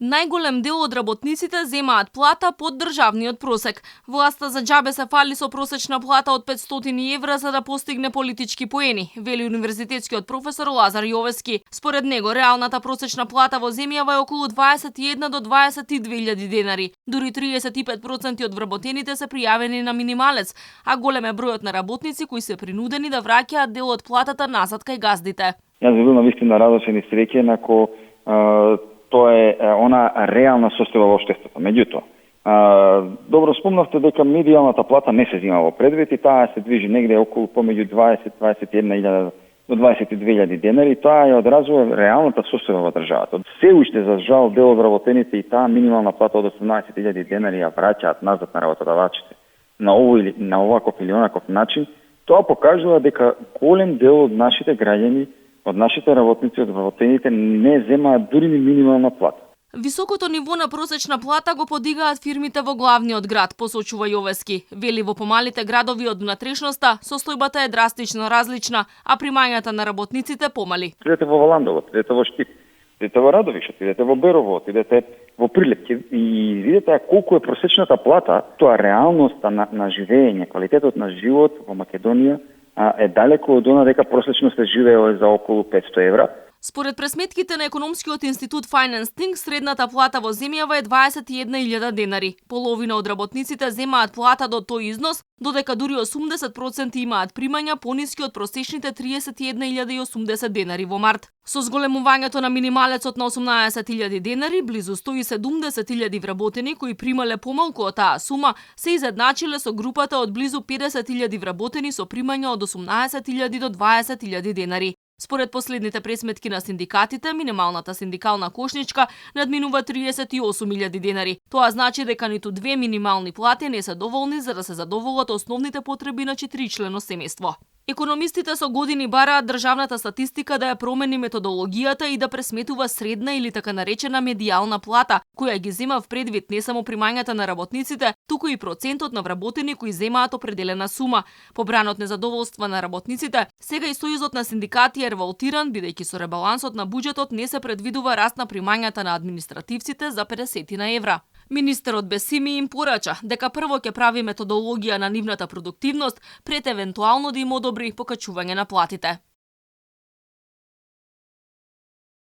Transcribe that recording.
Најголем дел од работниците земаат плата под државниот просек. Власта за џабе се фали со просечна плата од 500 евра за да постигне политички поени, вели универзитетскиот професор Лазар Јовески. Според него, реалната просечна плата во земјава е околу 21 до 22.000 денари. Дури 35% од вработените се пријавени на минималец, а голем е бројот на работници кои се принудени да враќаат дел од платата назад кај газдите. Јас би бил навистина радосен и среќен ако тоа е она реална состојба во општеството. Меѓутоа, добро спомнавте дека медијалната плата не се зема во предвид и таа се движи негде околу помеѓу 20-21.000 до 22.000 денари. Тоа ја одразува реалната состојба во државата. Се уште за жал дел од вработените и таа минимална плата од 18.000 денари ја враќаат назад на работодавачите на овој или на оваков или онаков начин. Тоа покажува дека голем дел од нашите граѓани, од нашите работници, од вработените не земаат дури ни минимална плата. Високото ниво на просечна плата го подигаат фирмите во главниот град, посочува Јовески. Вели во помалите градови од внатрешноста, состојбата е драстично различна, а примањата на работниците помали. Идете во Валандово, идете во Штип, идете во Радовишот, идете во Берово, идете во Прилепки и видите колку е просечната плата, тоа реалноста на живење, квалитетот на живот во Македонија е далеку од она дека просечно се живее за околу 500 евра. Според пресметките на економскиот институт Finance Think, средната плата во земјава е 21.000 денари. Половина од работниците земаат плата до тој износ, додека дури 80% имаат примања пониски од просечните 31.080 денари во март. Со зголемувањето на минималецот на 18.000 денари, близу 170.000 вработени кои примале помалку од таа сума се изедначиле со групата од близу 50.000 вработени со примања од 18.000 до 20.000 денари. Според последните пресметки на синдикатите, минималната синдикална кошничка надминува 38.000 денари. Тоа значи дека ниту две минимални плати не се доволни за да се задоволат основните потреби на 4-члено семејство. Економистите со години бараат државната статистика да ја промени методологијата и да пресметува средна или така наречена медијална плата, која ги зема в предвид не само примањата на работниците, туку и процентот на вработени кои земаат определена сума. Побранот незадоволства на работниците, сега и Сојузот на синдикати е револтиран, бидејќи со ребалансот на буџетот не се предвидува раст на примањата на административците за 50 евра. Министерот Бесими им порача дека прво ќе прави методологија на нивната продуктивност пред евентуално да им одобри покачување на платите.